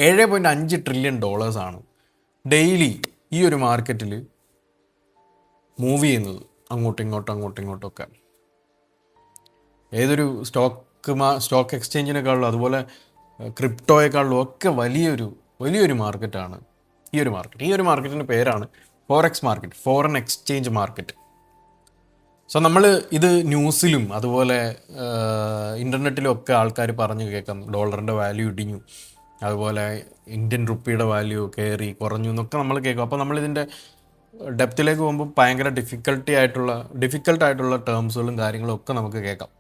$7.5 trillion daily ഈ ഒരു മാർക്കറ്റിൽ മൂവ് ചെയ്യുന്നത് അങ്ങോട്ടും ഇങ്ങോട്ടൊക്കെ. ഏതൊരു സ്റ്റോക്ക് എക്സ്ചേഞ്ചിനേക്കാളും അതുപോലെ ക്രിപ്റ്റോയെക്കാളും ഒക്കെ വലിയൊരു മാർക്കറ്റാണ് ഈ ഒരു മാർക്കറ്റ്. ഈ ഒരു മാർക്കറ്റിൻ്റെ പേരാണ് forex market, foreign exchange market. So നമ്മൾ ഇത് ന്യൂസിലും അതുപോലെ ഇൻ്റർനെറ്റിലും ഒക്കെ ആൾക്കാർ പറഞ്ഞു കേൾക്കാം, ഡോളറിൻ്റെ വാല്യൂ ഇടിഞ്ഞു, അതുപോലെ ഇന്ത്യൻ റുപ്പിയുടെ വാല്യൂ കയറി കുറഞ്ഞു എന്നൊക്കെ നമ്മൾ കേൾക്കും. അപ്പോൾ നമ്മളിതിൻ്റെ ഡെപ്തിലേക്ക് പോകുമ്പോൾ ഭയങ്കര ഡിഫിക്കൽട്ടായിട്ടുള്ള ടേംസുകളും കാര്യങ്ങളും ഒക്കെ നമുക്ക് കേൾക്കാം.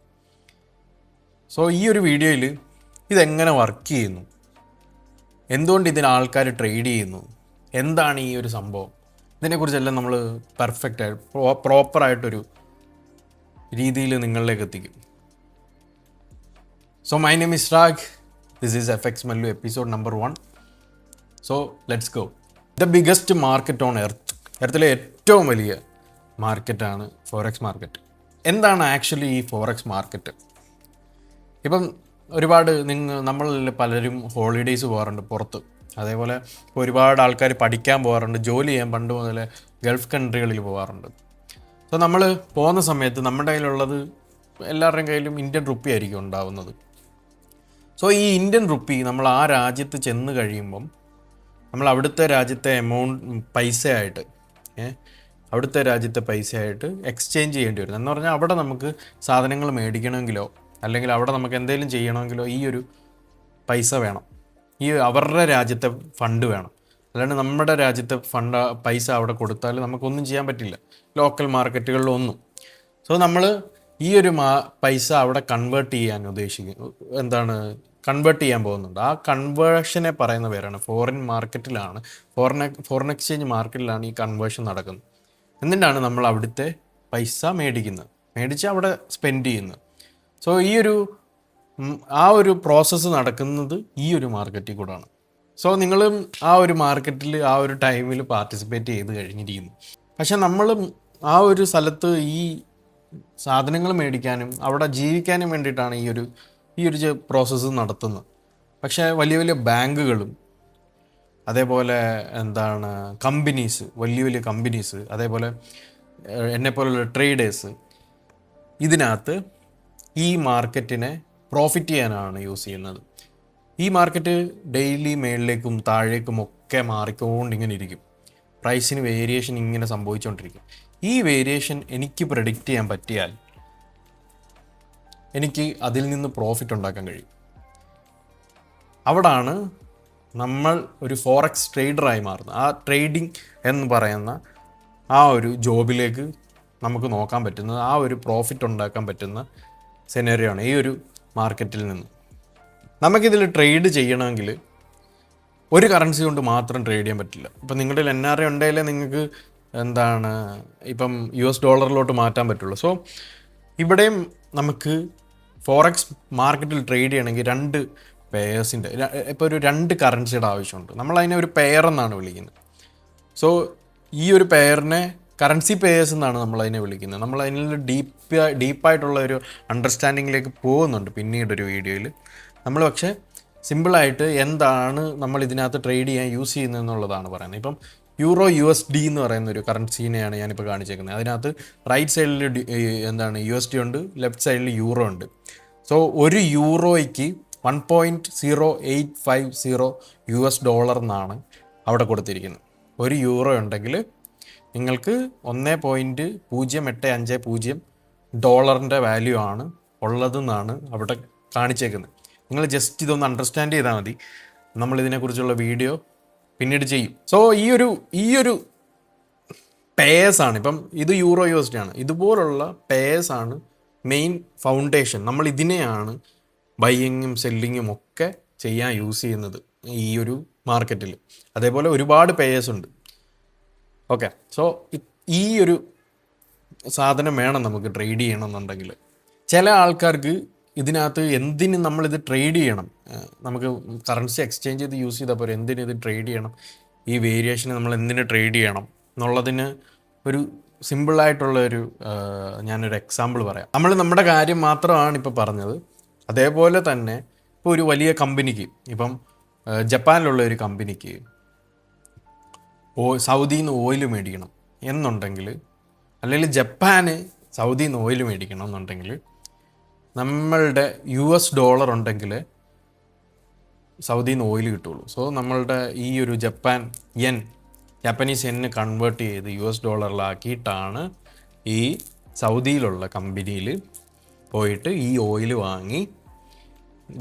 സോ ഈ ഒരു വീഡിയോയിൽ ഇതെങ്ങനെ വർക്ക് ചെയ്യുന്നു, എന്തുകൊണ്ട് ഇതിന് ആൾക്കാർ ട്രേഡ് ചെയ്യുന്നു, എന്താണ് ഈ ഒരു സംഭവം, ഇതിനെക്കുറിച്ചെല്ലാം നമ്മൾ പ്രോപ്പറായിട്ടൊരു രീതിയിൽ നിങ്ങളിലേക്ക് എത്തിക്കും. So my name is Raag, this is FX Mallu episode number 1. So let's go. The biggest market on എർത്തിലെ ഏറ്റവും വലിയ മാർക്കറ്റാണ് ഫോറക്സ് മാർക്കറ്റ്. എന്താണ് ആക്ച്വലി ഈ ഫോറക്സ് മാർക്കറ്റ്? ഇപ്പം ഒരുപാട് നമ്മളിൽ പലരും ഹോളിഡേയ്സ് പോകാറുണ്ട് പുറത്ത്, അതേപോലെ ഒരുപാട് ആൾക്കാർ പഠിക്കാൻ പോകാറുണ്ട്, ജോലി ചെയ്യാൻ പണ്ട് മുതൽ ഗൾഫ് കൺട്രികളിൽ പോകാറുണ്ട്. സോ നമ്മൾ പോകുന്ന സമയത്ത് നമ്മുടെ കയ്യിലുള്ളത് എല്ലാവരുടെയും കയ്യിലും ഇന്ത്യൻ റുപ്പി ആയിരിക്കും ഉണ്ടാവുന്നത്. സോ ഈ ഇന്ത്യൻ റുപ്പി നമ്മൾ ആ രാജ്യത്ത് ചെന്ന് കഴിയുമ്പം നമ്മൾ അവിടുത്തെ രാജ്യത്തെ പൈസയായിട്ട് എക്സ്ചേഞ്ച് ചെയ്യേണ്ടി വരും. എന്ന് പറഞ്ഞാൽ അവിടെ നമുക്ക് സാധനങ്ങൾ മേടിക്കണമെങ്കിലോ അല്ലെങ്കിൽ അവിടെ നമുക്ക് എന്തെങ്കിലും ചെയ്യണമെങ്കിലോ ഈ ഒരു പൈസ വേണം, ഈ അവരുടെ രാജ്യത്തെ ഫണ്ട് വേണം. അല്ലാണ്ട് നമ്മുടെ രാജ്യത്തെ പൈസ അവിടെ കൊടുത്താൽ നമുക്കൊന്നും ചെയ്യാൻ പറ്റില്ല, ലോക്കൽ മാർക്കറ്റുകളിലൊന്നും. സോ നമ്മൾ ഈ ഒരു പൈസ അവിടെ കൺവേർട്ട് ചെയ്യാൻ പോകുന്നുണ്ട്. ആ കൺവേർഷനെ പറയുന്ന പേരാണ് ഫോറിൻ എക്സ്ചേഞ്ച് മാർക്കറ്റിലാണ് ഈ കൺവേർഷൻ നടക്കുന്നത്. എന്നിട്ടാണ് നമ്മൾ അവിടുത്തെ പൈസ മേടിച്ച് അവിടെ സ്പെൻഡ് ചെയ്യുന്നത്. സോ ആ ഒരു പ്രോസസ്സ് നടക്കുന്നത് ഈ ഒരു മാർക്കറ്റിൽ കൂടെയാണ്. സോ നിങ്ങളും ആ ഒരു മാർക്കറ്റിൽ ആ ഒരു ടൈമിൽ പാർട്ടിസിപ്പേറ്റ് ചെയ്ത് കഴിഞ്ഞിരിക്കുന്നു. പക്ഷെ നമ്മളും ആ ഒരു സ്ഥലത്ത് ഈ സാധനങ്ങൾ മേടിക്കാനും അവിടെ ജീവിക്കാനും വേണ്ടിയിട്ടാണ് ഈ ഒരു പ്രോസസ്സ് നടത്തുന്നത്. പക്ഷേ വലിയ വലിയ ബാങ്കുകളും അതേപോലെ വലിയ കമ്പനീസ് അതേപോലെ എന്നെപ്പോലുള്ള ട്രേഡേഴ്സ് ഇതിനകത്ത് ഈ മാർക്കറ്റിനെ പ്രോഫിറ്റ് ചെയ്യാനാണ് യൂസ് ചെയ്യുന്നത്. ഈ മാർക്കറ്റ് ഡെയിലി മേളിലേക്കും താഴേക്കും ഒക്കെ മാറിക്കൊണ്ടിങ്ങനെ ഇരിക്കും. പ്രൈസിന് വേരിയേഷൻ ഇങ്ങനെ സംഭവിച്ചുകൊണ്ടിരിക്കും. ഈ വേരിയേഷൻ എനിക്ക് പ്രെഡിക്റ്റ് ചെയ്യാൻ പറ്റിയാൽ എനിക്ക് അതിൽ നിന്ന് പ്രോഫിറ്റ് ഉണ്ടാക്കാൻ കഴിയും. അവിടാണ് നമ്മൾ ഒരു ഫോറക്സ് ട്രേഡറായി മാറുന്നത്. ആ ട്രേഡിംഗ് എന്ന് പറയുന്ന ആ ഒരു ജോബിലേക്ക് നമുക്ക് നോക്കാൻ പറ്റുന്നത്, ആ ഒരു പ്രോഫിറ്റ് ഉണ്ടാക്കാൻ പറ്റുന്ന സെനറിയോ ആണ് ഈ ഒരു മാർക്കറ്റിൽ നിന്ന്. നമുക്കിതിൽ ട്രേഡ് ചെയ്യണമെങ്കിൽ ഒരു കറൻസി കൊണ്ട് മാത്രം ട്രേഡ് ചെയ്യാൻ പറ്റില്ല. ഇപ്പം നിങ്ങളുടെ NRI ഉണ്ടെങ്കിലേ നിങ്ങൾക്ക് ഇപ്പം $ലോട്ട് മാറ്റാൻ പറ്റുള്ളൂ. സോ ഇവിടെയും നമുക്ക് ഫോറക്സ് മാർക്കറ്റിൽ ട്രേഡ് ചെയ്യണമെങ്കിൽ ഇപ്പോൾ ഒരു 2 കറൻസിയുടെ ആവശ്യമുണ്ട്. നമ്മളതിനെ ഒരു പെയർ എന്നാണ് വിളിക്കുന്നത്. സോ ഈ ഒരു പെയറിനെ കറൻസി പെയേഴ്സ് എന്നാണ് നമ്മളതിനെ വിളിക്കുന്നത്. നമ്മൾ അതിനുള്ള ഡീപ്പായിട്ടുള്ള ഒരു അണ്ടർസ്റ്റാൻഡിങ്ങിലേക്ക് പോകുന്നുണ്ട് പിന്നീടൊരു വീഡിയോയിൽ. നമ്മൾ പക്ഷേ സിമ്പിളായിട്ട് എന്താണ് നമ്മൾ ഇതിനകത്ത് ട്രേഡ് ചെയ്യാൻ യൂസ് ചെയ്യുന്നത് എന്നുള്ളതാണ് പറയുന്നത്. ഇപ്പം EURUSD എന്ന് പറയുന്ന ഒരു കറൻസീനെയാണ് ഞാനിപ്പോൾ കാണിച്ചേക്കുന്നത്. അതിനകത്ത് റൈറ്റ് സൈഡിൽ USD ഉണ്ട്, ലെഫ്റ്റ് സൈഡിൽ യൂറോ ഉണ്ട്. സോ ഒരു യൂറോയ്ക്ക് $1.0850 എന്നാണ് അവിടെ കൊടുത്തിരിക്കുന്നത്. ഒരു യൂറോ ഉണ്ടെങ്കിൽ നിങ്ങൾക്ക് $1.0850 വാല്യൂ ആണ് ഉള്ളതെന്നാണ് അവിടെ കാണിച്ചേക്കുന്നത്. നിങ്ങൾ ജസ്റ്റ് ഇതൊന്ന് അണ്ടർസ്റ്റാൻഡ് ചെയ്താൽ മതി. നമ്മളിതിനെക്കുറിച്ചുള്ള വീഡിയോ പിന്നീട് ചെയ്യും. സോ ഈ ഒരു പേഴ്സാണ്, ഇപ്പം ഇത് EURUSD ആണ്, ഇതുപോലുള്ള പേഴ്സാണ് മെയിൻ ഫൗണ്ടേഷൻ. നമ്മൾ ഇതിനെയാണ് ബൈയിങ്ങും സെല്ലിങ്ങും ഒക്കെ ചെയ്യാൻ യൂസ് ചെയ്യുന്നത് ഈ ഒരു മാർക്കറ്റിൽ. അതേപോലെ ഒരുപാട് പേയേഴ്സ് ഉണ്ട്. ഓക്കെ, സോ ഈ ഒരു സാധനം വേണം നമുക്ക് ട്രേഡ് ചെയ്യണമെന്നുണ്ടെങ്കിൽ. ചില ആൾക്കാർക്ക് ഇതിനകത്ത് എന്തിന് നമ്മളിത് ട്രേഡ് ചെയ്യണം, നമുക്ക് കറൻസി എക്സ്ചേഞ്ച് ചെയ്ത് യൂസ് ചെയ്താൽ പോരെ, എന്തിന് ഇത് ട്രേഡ് ചെയ്യണം, ഈ വേരിയേഷന് നമ്മൾ എന്തിന് ട്രേഡ് ചെയ്യണം എന്നുള്ളതിന് ഒരു സിമ്പിളായിട്ടുള്ളൊരു ഞാനൊരു എക്സാമ്പിൾ പറയാം. നമ്മുടെ കാര്യം മാത്രമാണ് ഇപ്പോൾ പറഞ്ഞത്. അതേപോലെ തന്നെ ഇപ്പോൾ ഒരു വലിയ കമ്പനിക്ക് ഇപ്പം ജപ്പാനിലുള്ള ഒരു കമ്പനിക്ക് സൗദിയിൽ നിന്ന് ഓയിൽ മേടിക്കണം എന്നുണ്ടെങ്കിൽ, അല്ലെങ്കിൽ ജപ്പാന് സൗദിയിൽ നിന്ന് ഓയിൽ മേടിക്കണം എന്നുണ്ടെങ്കിൽ നമ്മളുടെ $US ഉണ്ടെങ്കിൽ സൗദിയിൽ നിന്ന് ഓയിൽ കിട്ടുള്ളൂ. സോ നമ്മളുടെ ഈ ഒരു ജാപ്പനീസ് യെന്ന് കൺവേർട്ട് ചെയ്ത് $US ഈ സൗദിയിലുള്ള കമ്പനിയിൽ പോയിട്ട് ഈ ഓയിൽ വാങ്ങി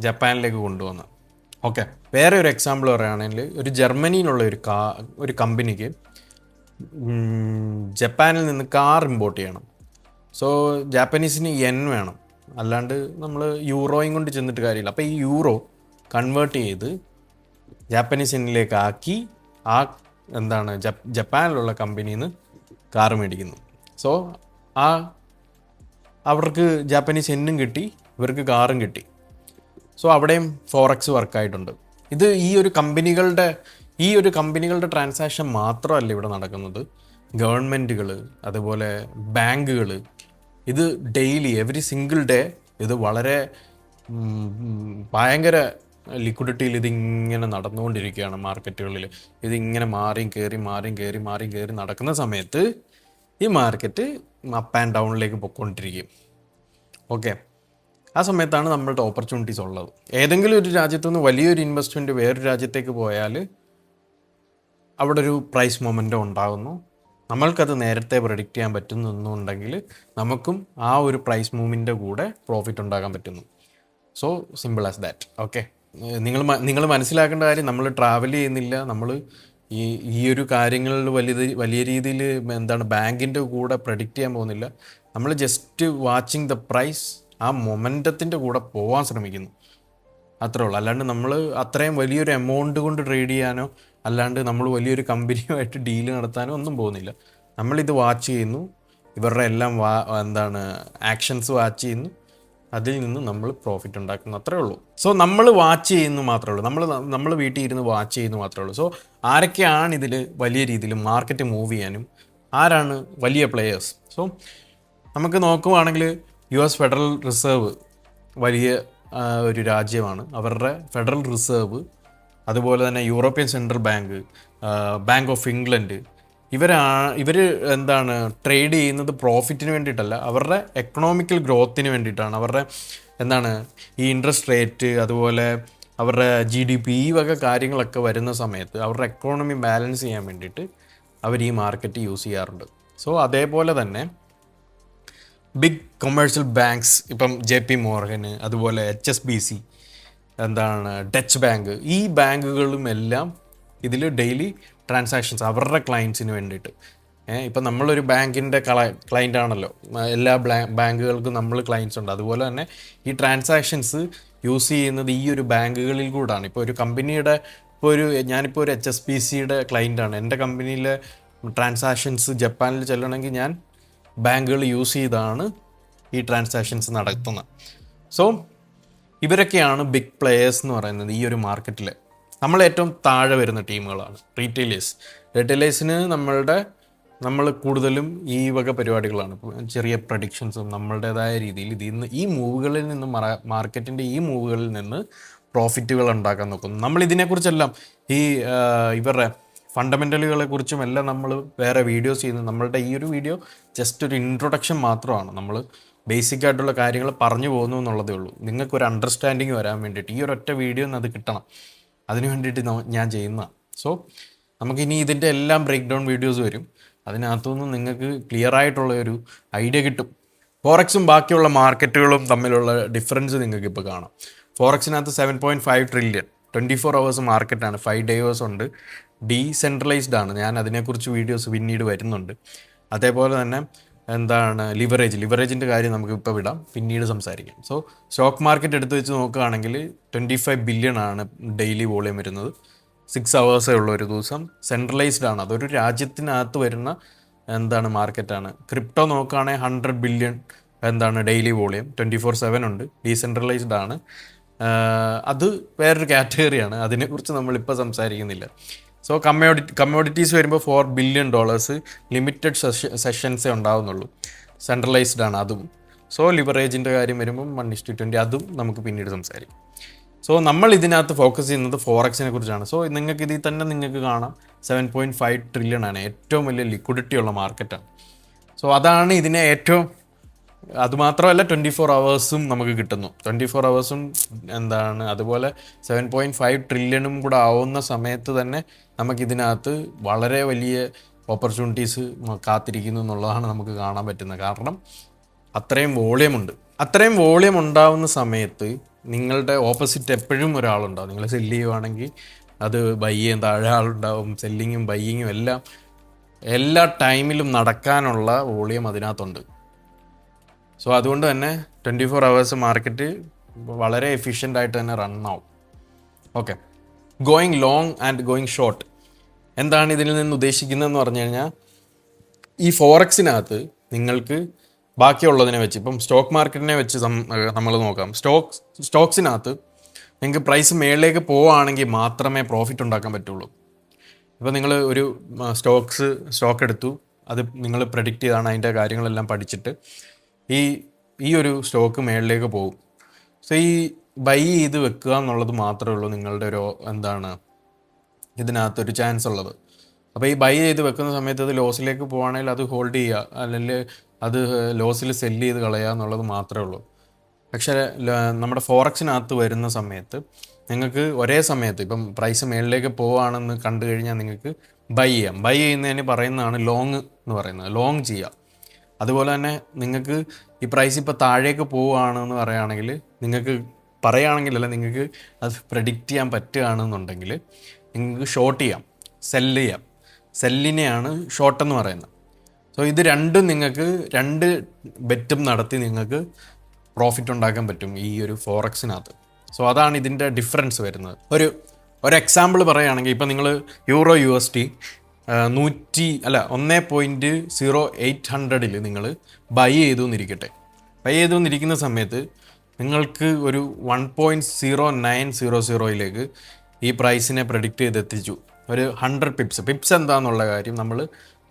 ജപ്പാനിലേക്ക് കൊണ്ടുവന്നത്. ഓക്കെ, വേറെ ഒരു എക്സാമ്പിൾ പറയുകയാണെങ്കിൽ ഒരു ജർമ്മനിയിലുള്ള ഒരു കമ്പനിക്ക് ജപ്പാനിൽ നിന്ന് കാർ ഇമ്പോർട്ട് ചെയ്യണം. സോ ജാപ്പനീസിന് യെൻ വേണം, അല്ലാണ്ട് നമ്മൾ യൂറോയും കൊണ്ട് ചെന്നിട്ട് കാര്യമില്ല. അപ്പോൾ ഈ യൂറോ കൺവേർട്ട് ചെയ്ത് ജാപ്പനീസ് യെന്നിലേക്ക് ആക്കി ജപ്പാനിലുള്ള കമ്പനിയിൽ നിന്ന് കാർ മേടിക്കുന്നു. സോ അവർക്ക് ജാപ്പനീസ് യെന്നും കിട്ടി, ഇവർക്ക് കാറും കിട്ടി. സോ അവിടെയും ഫോറക്സ് വർക്കായിട്ടുണ്ട്. ഇത് ഈ ഒരു കമ്പനികളുടെ ട്രാൻസാക്ഷൻ മാത്രമല്ല ഇവിടെ നടക്കുന്നത്. ഗവൺമെൻറ്റുകൾ, അതുപോലെ ബാങ്കുകൾ, ഇത് ഡെയിലി എവറി സിംഗിൾ ഡേ ഇത് വളരെ ഭയങ്കര ലിക്വിഡിറ്റിയിൽ ഇതിങ്ങനെ നടന്നുകൊണ്ടിരിക്കുകയാണ് മാർക്കറ്റുകളിൽ. ഇതിങ്ങനെ മാറിയും കയറി നടക്കുന്ന സമയത്ത് ഈ മാർക്കറ്റ് അപ്പ് ആൻഡ് ഡൗണിലേക്ക് പൊയ്ക്കൊണ്ടിരിക്കും. ഓക്കെ, ആ സമയത്താണ് നമ്മളുടെ ഓപ്പർച്യൂണിറ്റീസ് ഉള്ളത്. ഏതെങ്കിലും ഒരു രാജ്യത്തു നിന്ന് വലിയൊരു ഇൻവെസ്റ്റ്മെൻറ്റ് വേറൊരു രാജ്യത്തേക്ക് പോയാൽ അവിടെ ഒരു പ്രൈസ് മൊമെൻ്റം ഉണ്ടാകുന്നു. നമ്മൾക്കത് നേരത്തെ പ്രെഡിക്റ്റ് ചെയ്യാൻ പറ്റുന്നുണ്ടെങ്കിൽ നമുക്കും ആ ഒരു പ്രൈസ് മൂവിൻ്റെ കൂടെ പ്രോഫിറ്റ് ഉണ്ടാക്കാൻ പറ്റുന്നു. So simple as that. Okay, നിങ്ങൾ മനസ്സിലാക്കേണ്ട കാര്യം, നമ്മൾ ട്രാവൽ ചെയ്യുന്നില്ല, നമ്മൾ ഈ ഒരു കാര്യങ്ങളിൽ വലിയ രീതിയിൽ ബാങ്കിൻ്റെ കൂടെ പ്രെഡിക്റ്റ് ചെയ്യാൻ പോകുന്നില്ല. നമ്മൾ ജസ്റ്റ് വാച്ചിങ് ദ പ്രൈസ്, ആ മൊമെൻറ്റത്തിൻ്റെ കൂടെ പോകാൻ ശ്രമിക്കുന്നു, അത്രേ ഉള്ളൂ. അല്ലാണ്ട് നമ്മൾ അത്രയും വലിയൊരു എമൗണ്ട് കൊണ്ട് ട്രേഡ് ചെയ്യാനോ അല്ലാണ്ട് നമ്മൾ വലിയൊരു കമ്പനിയുമായിട്ട് ഡീല് നടത്താനോ ഒന്നും പോകുന്നില്ല. നമ്മളിത് വാച്ച് ചെയ്യുന്നു, ഇവരുടെ എല്ലാം ആക്ഷൻസ് വാച്ച് ചെയ്യുന്നു, അതിൽ നിന്ന് നമ്മൾ പ്രോഫിറ്റ് ഉണ്ടാക്കുന്നു, അത്രേ ഉള്ളൂ. സോ നമ്മൾ വാച്ച് ചെയ്യുന്നു മാത്രമേ ഉള്ളൂ, നമ്മൾ വീട്ടിൽ ഇരുന്ന് വാച്ച് ചെയ്യുന്നു മാത്രമേ ഉള്ളൂ. സോ ആരൊക്കെയാണ് ഇതിൽ വലിയ രീതിയിൽ മാർക്കറ്റ് മൂവ് ചെയ്യാനും, ആരാണ് വലിയ പ്ലെയേഴ്സ്? സോ നമുക്ക് നോക്കുവാണെങ്കിൽ US ഫെഡറൽ റിസർവ് വലിയ ഒരു രാജ്യമാണ്. അവരുടെ ഫെഡറൽ റിസർവ്, അതുപോലെ തന്നെ European central bank, bank of England, ഇവർ ട്രേഡ് ചെയ്യുന്നത് പ്രോഫിറ്റിന് വേണ്ടിയിട്ടല്ല, അവരുടെ എക്കണോമിക്കൽ ഗ്രോത്തിന് വേണ്ടിയിട്ടാണ്. അവരുടെ ഈ ഇൻട്രസ്റ്റ് റേറ്റ്, അതുപോലെ അവരുടെ GDP, ഈ വക കാര്യങ്ങളൊക്കെ വരുന്ന സമയത്ത് അവരുടെ എക്കോണമി ബാലൻസ് ചെയ്യാൻ വേണ്ടിയിട്ട് അവർ ഈ മാർക്കറ്റ് യൂസ് ചെയ്യാറുണ്ട്. സോ അതേപോലെ തന്നെ ബിഗ് കൊമേഴ്ഷ്യൽ ബാങ്ക്സ്, ഇപ്പം JP മോർഗന്, അതുപോലെ HSBC, ഡച്ച് ബാങ്ക്, ഈ ബാങ്കുകളും എല്ലാം ഇതിൽ ഡെയിലി ട്രാൻസാക്ഷൻസ് അവരുടെ ക്ലയൻസിന് വേണ്ടിയിട്ട്. ഇപ്പം നമ്മളൊരു ബാങ്കിൻ്റെ ക്ലയൻ്റ് ആണല്ലോ, എല്ലാ ബാങ്കുകൾക്കും നമ്മൾ ക്ലയൻസ് ഉണ്ട്. അതുപോലെ തന്നെ ഈ ട്രാൻസാക്ഷൻസ് യൂസ് ചെയ്യുന്നത് ഈ ഒരു ബാങ്കുകളിൽ കൂടാണ്. ഇപ്പോൾ ഒരു കമ്പനിയുടെ ഞാനിപ്പോൾ ഒരു HSBCയുടെ ക്ലയൻ്റാണ്. എൻ്റെ കമ്പനിയിലെ ട്രാൻസാക്ഷൻസ് ജപ്പാനിൽ ചെല്ലണമെങ്കിൽ ഞാൻ ബാങ്കുകൾ യൂസ് ചെയ്താണ് ഈ ട്രാൻസാക്ഷൻസ് നടത്തുന്നത്. സോ ഇവരൊക്കെയാണ് ബിഗ് പ്ലെയേഴ്സ് എന്ന് പറയുന്നത് ഈ ഒരു മാർക്കറ്റിൽ. നമ്മൾ ഏറ്റവും താഴെ വരുന്ന ടീമുകളാണ് റീറ്റെയിലേഴ്സിന്. നമ്മൾ കൂടുതലും ഈ വക പരിപാടികളാണ്, ചെറിയ പ്രഡിക്ഷൻസും നമ്മളുടേതായ രീതിയിൽ ഈ മൂവുകളിൽ നിന്ന് മാർക്കറ്റിൻ്റെ ഈ മൂവുകളിൽ നിന്ന് പ്രോഫിറ്റുകൾ ഉണ്ടാക്കാൻ നോക്കുന്നു. നമ്മൾ ഇതിനെക്കുറിച്ചെല്ലാം ഇവരുടെ ഫണ്ടമെൻ്റലുകളെ കുറിച്ചും എല്ലാം നമ്മൾ വേറെ വീഡിയോസ് ചെയ്യുന്നു. നമ്മളുടെ ഈ ഒരു വീഡിയോ ജസ്റ്റ് ഒരു ഇൻട്രൊഡക്ഷൻ മാത്രമാണ്. നമ്മൾ ബേസിക് ആയിട്ടുള്ള കാര്യങ്ങൾ പറഞ്ഞു പോകുന്നു എന്നുള്ളതേ ഉള്ളൂ. നിങ്ങൾക്കൊരു അണ്ടർസ്റ്റാൻഡിങ് വരാൻ വേണ്ടിയിട്ട് ഈ ഒരൊറ്റ വീഡിയോ അത് കിട്ടണം, അതിന് വേണ്ടിയിട്ട് ഞാൻ ചെയ്യുന്നതാണ്. സോ നമുക്കിനി ഇതിൻ്റെ എല്ലാം ബ്രേക്ക് ഡൗൺ വീഡിയോസ് വരും, അതിനകത്തുനിന്ന് നിങ്ങൾക്ക് ക്ലിയർ ആയിട്ടുള്ള ഒരു ഐഡിയ കിട്ടും. ഫോറക്സും ബാക്കിയുള്ള മാർക്കറ്റുകളും തമ്മിലുള്ള ഡിഫറൻസ് നിങ്ങൾക്ക് ഇപ്പോൾ കാണാം. ഫോറക്സിനകത്ത് 7.5 ട്രില്യൺ 24 hours മാർക്കറ്റാണ്, 5 days ഉണ്ട്, ഡീസെൻട്രലൈസ്ഡ് ആണ്. ഞാൻ അതിനെക്കുറിച്ച് വീഡിയോസ് പിന്നീട് വരുന്നുണ്ട്. അതേപോലെ തന്നെ ലിവറേജിൻ്റെ കാര്യം നമുക്ക് ഇപ്പോൾ വിടാം, പിന്നീട് സംസാരിക്കാം. സോ സ്റ്റോക്ക് മാർക്കറ്റ് എടുത്ത് വെച്ച് നോക്കുകയാണെങ്കിൽ 25 billion ആണ് ഡെയിലി വോളിയം വരുന്നത്, 6 hours ഉള്ള ഒരു ദിവസം. സെൻട്രലൈസ്ഡ് ആണ്, അതൊരു രാജ്യത്തിനകത്ത് വരുന്ന മാർക്കറ്റാണ്. ക്രിപ്റ്റോ നോക്കുകയാണെങ്കിൽ 100 billion ഡെയിലി വോളിയം, 24/7 ഉണ്ട്, ഡീസെൻട്രലൈസ്ഡ് ആണ്. അത് വേറൊരു കാറ്റഗറിയാണ്, അതിനെക്കുറിച്ച് നമ്മളിപ്പോൾ സംസാരിക്കുന്നില്ല. സോ കമ്മോഡിറ്റീസ് വരുമ്പോൾ $4 billion, ലിമിറ്റഡ് സെഷൻസേ ഉണ്ടാവുന്നുള്ളൂ, സെൻട്രലൈസ്ഡ് ആണ് അതും. സോ ലിവറേജിൻ്റെ കാര്യം വരുമ്പം 1:20, അതും നമുക്ക് പിന്നീട് സംസാരിക്കും. സോ നമ്മൾ ഇതിനകത്ത് ഫോക്കസ് ചെയ്യുന്നത് ഫോറക്സിനെ കുറിച്ചാണ്. സോ നിങ്ങൾക്ക് ഇതിൽ തന്നെ നിങ്ങൾക്ക് കാണാം 7.5 ട്രില്യൺ ആണ്, ഏറ്റവും വലിയ ലിക്വിഡിറ്റി ഉള്ള മാർക്കറ്റാണ്. സോ അതാണ് ഇതിനെ ഏറ്റവും, അതുമാത്രമല്ല 24 അവേഴ്സും നമുക്ക് കിട്ടുന്നു. 24 അവേഴ്സും എന്താണ്, അതുപോലെ 7.5 ട്രില്യണും കൂടെ ആവുന്ന സമയത്ത് തന്നെ നമുക്കിതിനകത്ത് വളരെ വലിയ ഓപ്പർച്യൂണിറ്റീസ് കാത്തിരിക്കുന്നു എന്നുള്ളതാണ് നമുക്ക് കാണാൻ പറ്റുന്നത്. കാരണം അത്രയും വോളിയമുണ്ട്. അത്രയും വോളിയം ഉണ്ടാവുന്ന സമയത്ത് നിങ്ങളുടെ ഓപ്പോസിറ്റ് എപ്പോഴും ഒരാളുണ്ടാവും. നിങ്ങൾ സെല്ല് ചെയ്യുവാണെങ്കിൽ അത് ബൈ ചെയ്യാൻ താഴെ ആളുണ്ടാവും. സെല്ലിങ്ങും ബൈയിങ്ങും എല്ലാം എല്ലാ ടൈമിലും നടക്കാനുള്ള വോളിയം അതിനകത്തുണ്ട്. സോ അതുകൊണ്ട് തന്നെ 24 അവേഴ്സ് മാർക്കറ്റ് വളരെ എഫിഷ്യൻ്റ് ആയിട്ട് തന്നെ റൺ ആവും. Okay, going long and going short എന്താണ് ഇതിൽ നിന്ന് ഉദ്ദേശിക്കുന്നതെന്ന് പറഞ്ഞു കഴിഞ്ഞാൽ, ഈ ഫോറക്സിനകത്ത് നിങ്ങൾക്ക് ബാക്കിയുള്ളതിനെ വെച്ച്, ഇപ്പം സ്റ്റോക്ക് മാർക്കറ്റിനെ വെച്ച് നമ്മൾ നോക്കാം. സ്റ്റോക്സിനകത്ത് നിങ്ങൾക്ക് പ്രൈസ് മേളിലേക്ക് പോവുകയാണെങ്കിൽ മാത്രമേ പ്രോഫിറ്റ് ഉണ്ടാക്കാൻ പറ്റുള്ളൂ. ഇപ്പോൾ നിങ്ങൾ ഒരു സ്റ്റോക്ക് എടുത്തു, അത് നിങ്ങൾ പ്രെഡിക്റ്റ് ചെയ്താണ്, അതിൻ്റെ കാര്യങ്ങളെല്ലാം പഠിച്ചിട്ട് ഈ ഒരു സ്റ്റോക്ക് മേളിലേക്ക് പോകും. സോ ഈ ബൈ ചെയ്ത് വെക്കുക എന്നുള്ളത് മാത്രമേ ഉള്ളൂ നിങ്ങളുടെ ഒരു ഇതിനകത്തൊരു ചാൻസ് ഉള്ളത്. അപ്പോൾ ഈ ബൈ ചെയ്ത് വെക്കുന്ന സമയത്ത് അത് ലോസിലേക്ക് പോവുകയാണെങ്കിൽ അത് ഹോൾഡ് ചെയ്യുക, അല്ലെങ്കിൽ അത് ലോസിൽ സെല്ല് ചെയ്ത് കളയുക എന്നുള്ളത് മാത്രമേ ഉള്ളൂ. പക്ഷേ നമ്മുടെ ഫോറക്സിനകത്ത് വരുന്ന സമയത്ത് നിങ്ങൾക്ക് ഒരേ സമയത്ത് ഇപ്പം പ്രൈസ് മേളിലേക്ക് പോവുകയാണെന്ന് കണ്ടു കഴിഞ്ഞാൽ നിങ്ങൾക്ക് ബൈ ചെയ്യാം. ബൈ ചെയ്യുന്നതിന് പറയുന്നതാണ് ലോങ് എന്ന് പറയുന്നത്, ലോങ് ചെയ്യുക. അതുപോലെ തന്നെ നിങ്ങൾക്ക് ഈ പ്രൈസ് ഇപ്പോൾ താഴേക്ക് പോവുകയാണെന്ന് പറയുകയാണെങ്കിൽ, നിങ്ങൾക്ക് അത് പ്രെഡിക്റ്റ് ചെയ്യാൻ പറ്റുകയാണെന്നുണ്ടെങ്കിൽ നിങ്ങൾക്ക് ഷോർട്ട് ചെയ്യാം, സെല്ല് ചെയ്യാം. സെല്ലിനെയാണ് ഷോർട്ട് എന്ന് പറയുന്നത്. സോ ഇത് രണ്ടും നിങ്ങൾക്ക് രണ്ട് ബെറ്റും നടത്തി നിങ്ങൾക്ക് പ്രോഫിറ്റ് ഉണ്ടാക്കാൻ പറ്റും ഈ ഒരു ഫോറക്സിനകത്ത്. സോ അതാണ് ഇതിൻ്റെ ഡിഫറൻസ് വരുന്നത്. ഒരു എക്സാമ്പിൾ പറയുകയാണെങ്കിൽ, ഇപ്പം നിങ്ങൾ യൂറോ USD 1.0800 നിങ്ങൾ ബൈ ചെയ്തു എന്നിരിക്കട്ടെ. ബൈ ചെയ്തു എന്നിരിക്കുന്ന സമയത്ത് നിങ്ങൾക്ക് ഒരു 1.0900 ഈ പ്രൈസിനെ പ്രെഡിക്റ്റ് ചെയ്തെത്തിച്ചു. ഒരു 100 പിപ്സ് എന്താണെന്നുള്ള കാര്യം നമ്മൾ